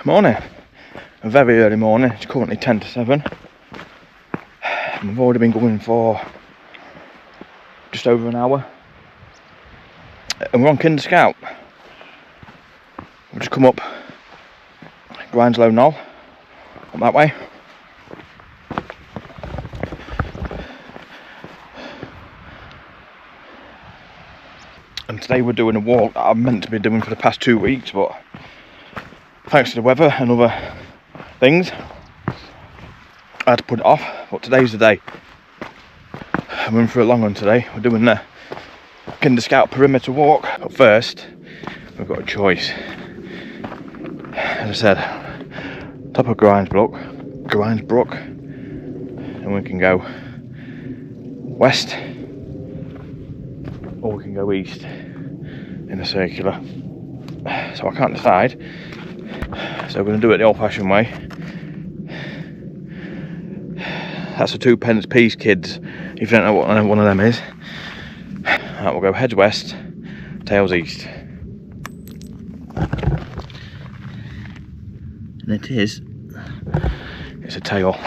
Morning, a very early morning. It's currently 10 to 7. I've already been going for just over an hour, and we're on Kinder Scout. We've just come up Grindslow Knoll, up that way. And today we're doing a walk that I'm meant to be doing for the past 2 weeks, but thanks to the weather and other things, I had to put it off. But today's the day. I'm in for a long one today. We're doing the Kinder Scout perimeter walk. But first, we've got a choice. As I said, top of Grindsbrook, and we can go west, or we can go east in a circular. So I can't decide. So we're going to do it the old-fashioned way. That's a 2p piece, kids, if you don't know what one of them is. Right, we'll go heads west, tails east. And it's a tail.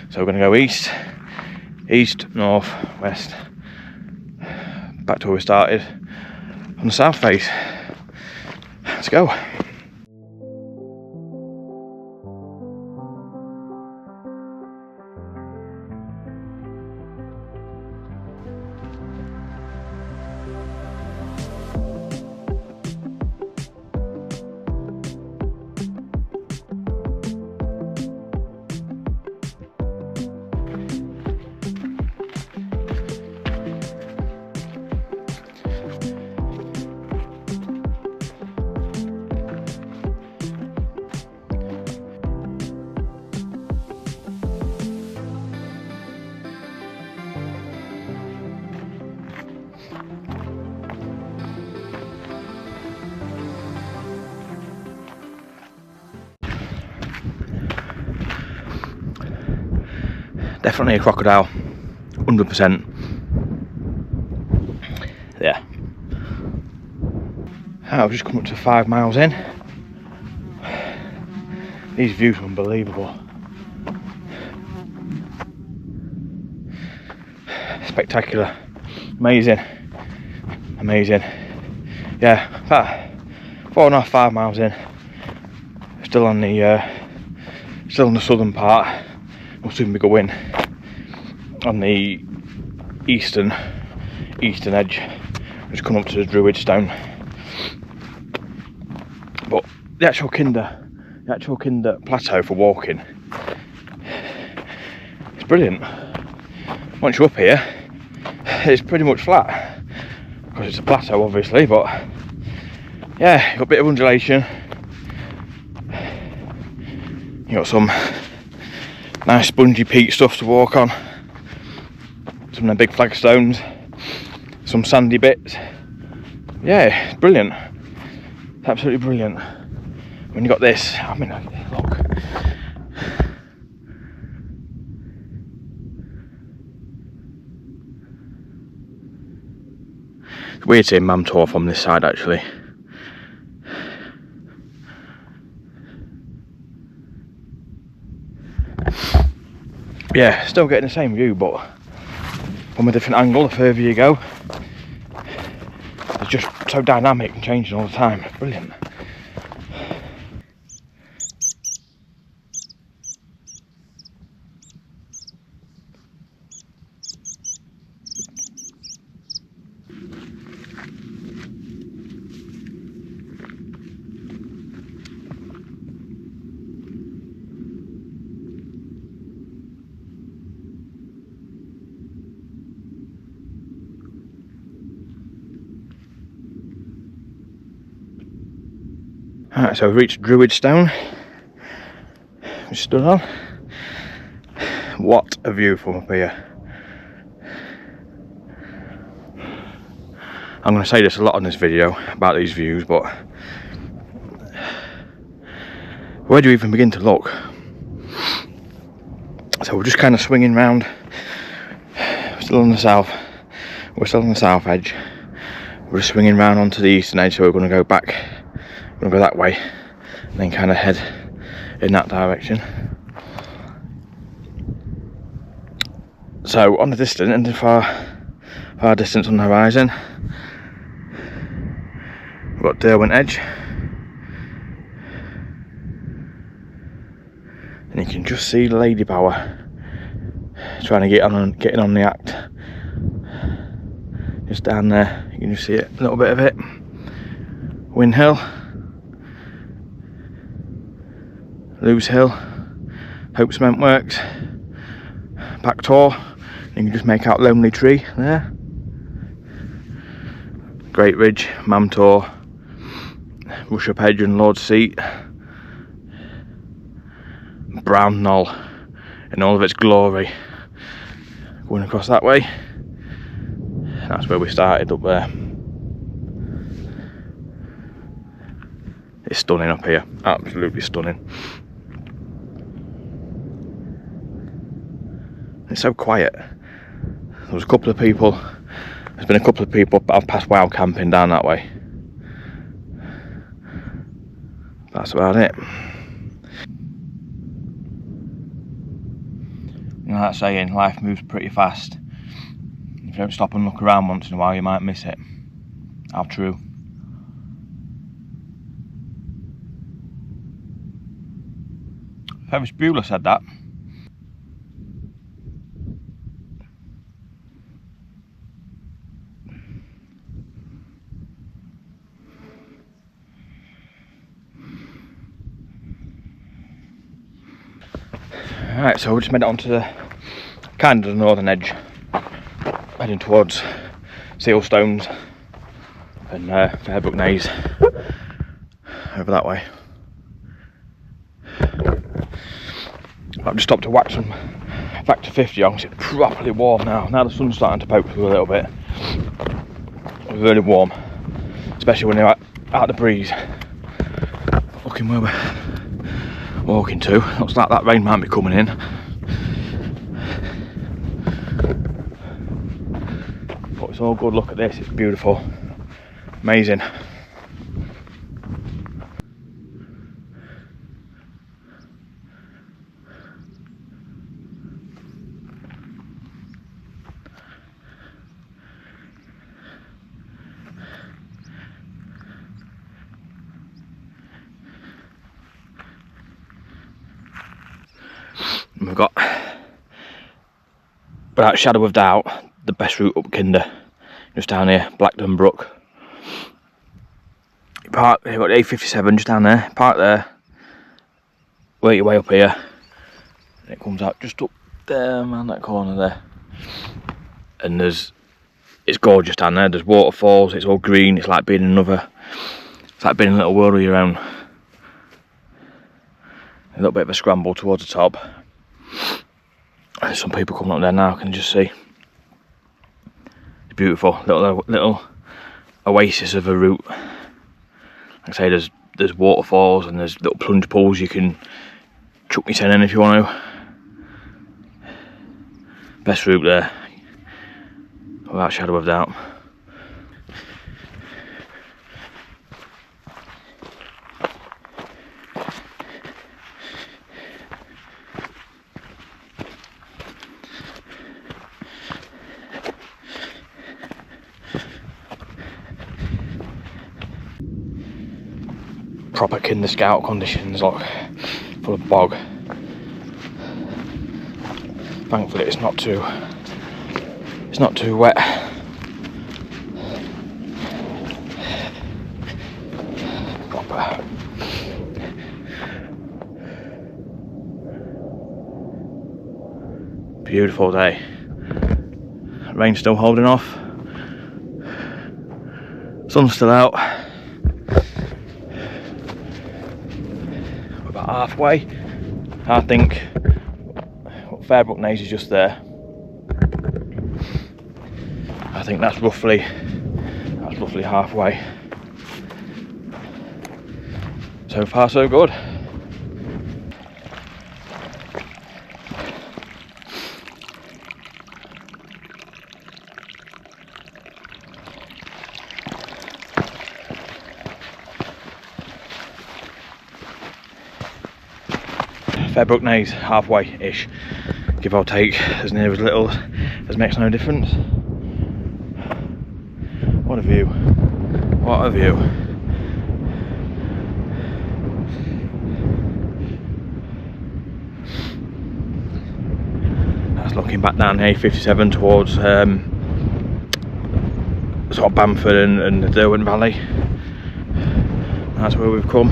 So we're going to go east, north, west, back to where we started on the south face. Let's go. Definitely a crocodile, 100%. Yeah. I've just come up to 5 miles in. These views are unbelievable. Spectacular. Amazing. Yeah, about 4.5, 5 miles in. Still on the southern part. We'll soon be going on the eastern edge. Just come up to the Druid Stone. But the actual Kinder plateau for walking, it's brilliant. Once you're up here, it's pretty much flat because it's a plateau, obviously. But yeah, you've got a bit of undulation. You got some nice spongy peat stuff to walk on. Some of the big flagstones, some sandy bits. Yeah, it's brilliant. It's absolutely brilliant. When you got this, I mean, look. It's weird seeing Mamtor from this side, actually. Yeah, still getting the same view, but from a different angle. The further you go, it's just so dynamic and changing all the time. Brilliant. Alright, so we've reached Druid Stone. We stood on. What a view from up here. I'm going to say this a lot on this video about these views, but where do you even begin to look? So we're just kind of swinging round. We're still on the south edge. We're just swinging round onto the eastern edge, so we're going to go back. We're going to go that way, and then kind of head in that direction. So on the distance, and the far distance on the horizon, we've got Derwent Edge, and you can just see Lady Bower trying to get in on the act. Just down there, you can just see it, a little bit of it. Wind Hill, Lewes Hill, Hope Cement Works, Back Tor. You can just make out Lonely Tree there. Great Ridge, Mamtor, Rushup Edge and Lord's Seat, Brown Knoll in all of its glory. Going across that way, that's where we started, up there. It's stunning up here, absolutely stunning. It's so quiet. There was a couple of people, there's been a couple of people I've passed wild camping down that way. That's about it. You know that saying, life moves pretty fast. If you don't stop and look around once in a while, you might miss it. How true. Ferris Bueller said that. Alright, so we just made it onto the kind of the northern edge, heading towards Sealstones and Fairbrook Naze over that way. I've just stopped to whack some Factor 50 on because it's properly warm now. Now the sun's starting to poke through a little bit. It's really warm, especially when you're out the breeze. Looking where we're walking to, looks like that rain might be coming in. But it's all good, look at this, it's beautiful. Amazing. And we've got, without a shadow of doubt, the best route up Kinder, just down here, Blackburn Brook. You park, you've got the A57 just down there, park there, work your way up here, and it comes out just up there, around that corner there. And it's gorgeous down there, there's waterfalls, it's all green, it's like being in a little world of your own. A little bit of a scramble towards the top. There's some people coming up there now, I can just see. It's beautiful, little oasis of a route. Like I say, there's waterfalls and there's little plunge pools you can chuck your 10 in if you want to. Best route there, without a shadow of doubt. Proper Kinder Scout conditions, like full of bog. Thankfully it's not too wet. Proper. Beautiful day. Rain's still holding off. Sun's still out. About halfway. I think Fairbrook Naze is just there. I think that's roughly halfway. So far so good. Fairbrook Naze, halfway-ish, give or take, as near as little as makes no difference. What a view, what a view. That's looking back down the A57 towards sort of Bamford and the Derwent Valley. That's where we've come,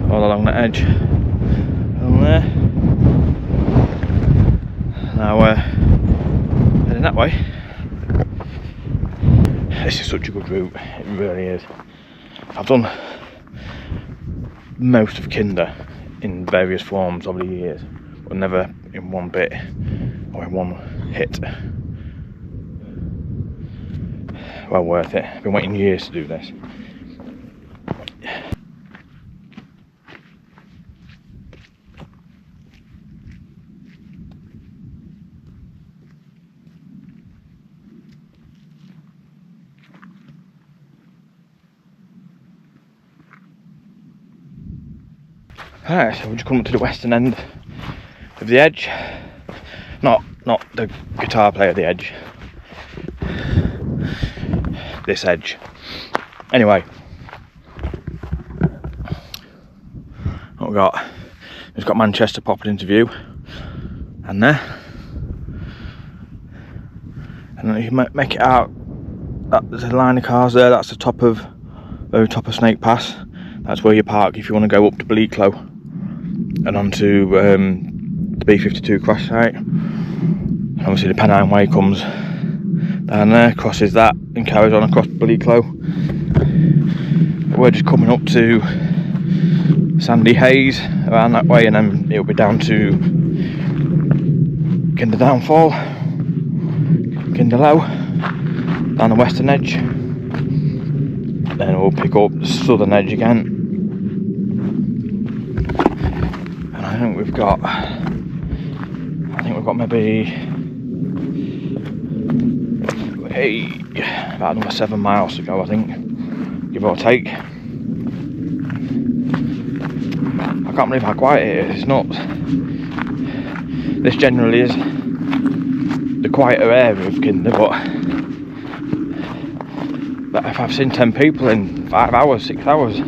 all along the edge. On there. Now we're heading that way. This is such a good route, it really is. I've done most of Kinder in various forms over the years, but never in one bit or in one hit. Well worth it. I've been waiting years to do this. Right, so we've just come up to the western end of the edge. Not the guitar player, the edge. This edge. Anyway, what we got? We've got Manchester popping into view, and there. And then you make it out. There's a line of cars there. That's the very top of Snake Pass. That's where you park if you want to go up to Bleaklow and onto the B52 crash site. And obviously the Pennine Way comes down there, crosses that and carries on across Bleaklow. We're just coming up to Sandy Haze around that way, and then it'll be down to Kinder Downfall, Kinder Low, down the western edge. Then we'll pick up the southern edge again. And I think we've got maybe about another 7 miles to go, I think, give or take. I can't believe how quiet it is. It's nuts. This generally is the quieter area of Kinder, but if I've seen 10 people in 5 hours, 6 hours,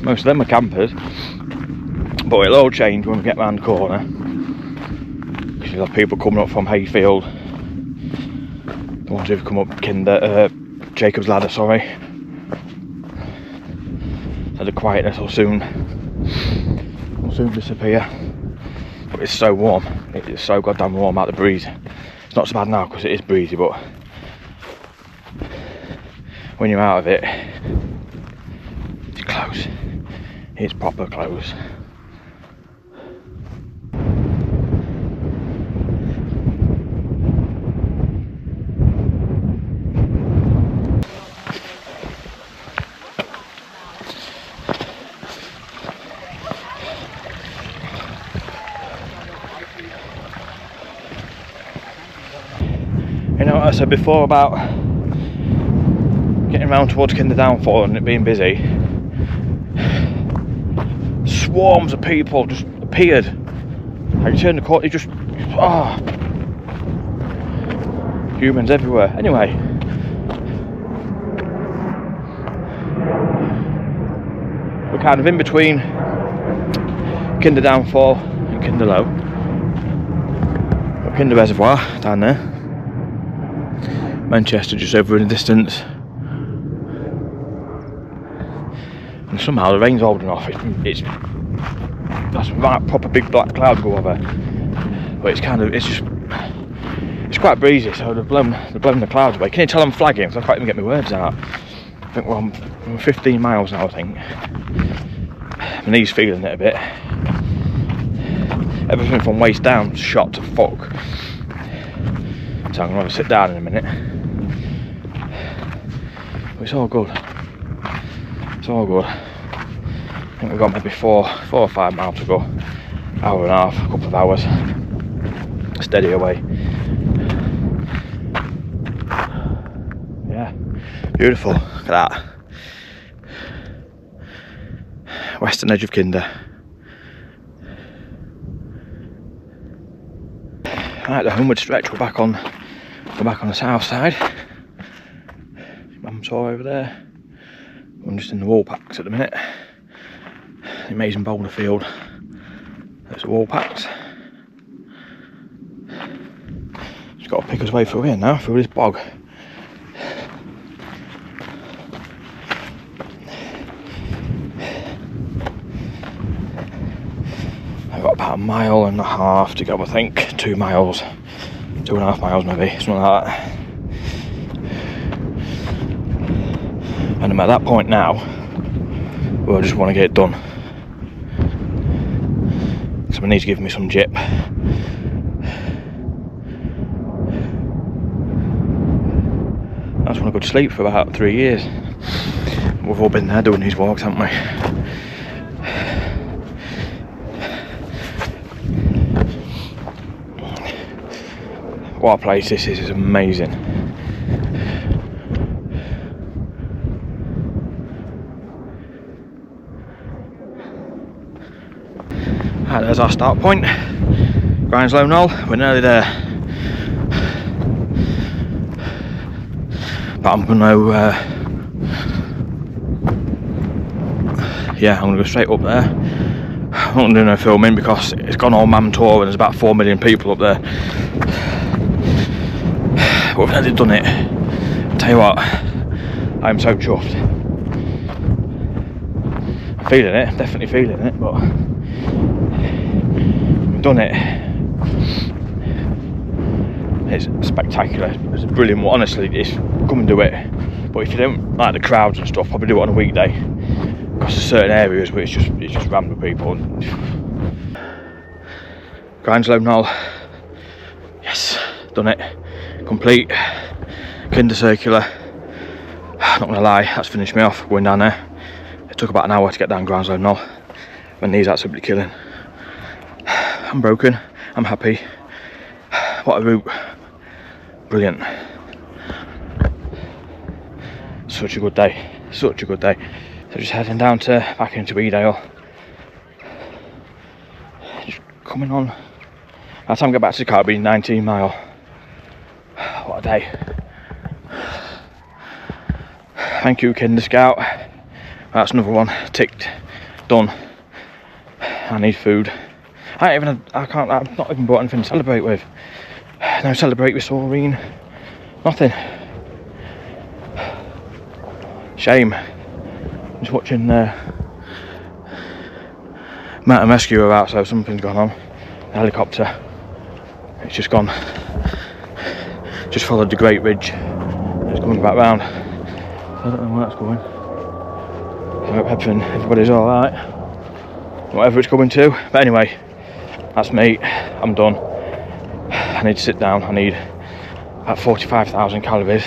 most of them are campers. But it'll all change when we get round the corner, because you'll have people coming up from Hayfield, the ones who've come up Jacob's Ladder, sorry. So the quietness will soon disappear. But it's so warm, it's so goddamn warm out the breeze. It's not so bad now because it is breezy, but when you're out of it, it's close. It's proper close. You know what I said before about getting round towards Kinder Downfall and it being busy? Swarms of people just appeared. Like you turn the corner, you just humans everywhere. Anyway, we're kind of in between Kinder Downfall and Kinder Low. Got Kinder Reservoir down there. Manchester just over in the distance. And somehow the rain's holding off. That's right, proper big black clouds go over. But it's quite breezy, so they've blown the clouds away. Can you tell I'm flagging? Because I can't even get my words out. I think we're on 15 miles now, I think. My knee's feeling it a bit. Everything from waist down shot to fuck. So I'm going to sit down in a minute. But it's all good. It's all good. I think we've got maybe 4 or 5 miles to go. Hour and a half, a couple of hours. Steady away. Yeah, beautiful. Look at that. Western edge of Kinder. Right, the homeward stretch. We're back on the south side. Mum saw over there. I'm just in the wall packs at the minute. The amazing boulder field. There's the wall packs. Just got to pick us way through here now, through this bog. I've got about 1.5 miles to go, I think. 2 miles. 2.5 miles maybe, something like that. And I'm at that point now where I just want to get it done. So I need to give me some jip. I just want to go to sleep for about 3 years. We've all been there doing these walks, haven't we? What a place this is amazing. Right, there's our start point, Grindslow Knoll. We're nearly there. But I'm gonna, I'm gonna go straight up there. I'm not gonna do no filming because it's gone all man tour and there's about 4 million people up there. But we've nearly done it. I'll tell you what, I'm so chuffed. I'm feeling it, definitely feeling it, but we've done it. It's spectacular, it's a brilliant one, honestly. It's come and do it. But if you don't like the crowds and stuff, probably do it on a weekday. Because there's certain areas where it's just rammed with people. Grindslow Knoll. Yes, done it. Complete. Kinder circular. Not gonna lie, that's finished me off going down there. It took about an hour to get down Grindslow Knoll. My knees absolutely killing. I'm broken. I'm happy. What a route. Brilliant. Such a good day. Such a good day. So just heading down back into Edale. Just coming on. By the time I get back to the car, it'll be 19 mile. What a day. Thank you, Kinder Scout. That's another one ticked. Done. I need food. I've not even bought anything to celebrate with. No celebrate with Saurine. Nothing. Shame. Just watching Mountain Rescue about, so something's gone on. The helicopter. It's just gone. Just followed the Great Ridge. It's coming back round. I don't know where that's going. I hope everybody's alright. Whatever it's coming to. But anyway, that's me. I'm done. I need to sit down. I need about 45,000 calories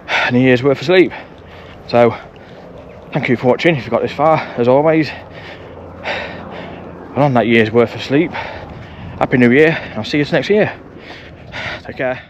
and a year's worth of sleep. So, thank you for watching if you got this far, as always. And on that year's worth of sleep, Happy New Year. I'll see you next year. Take care.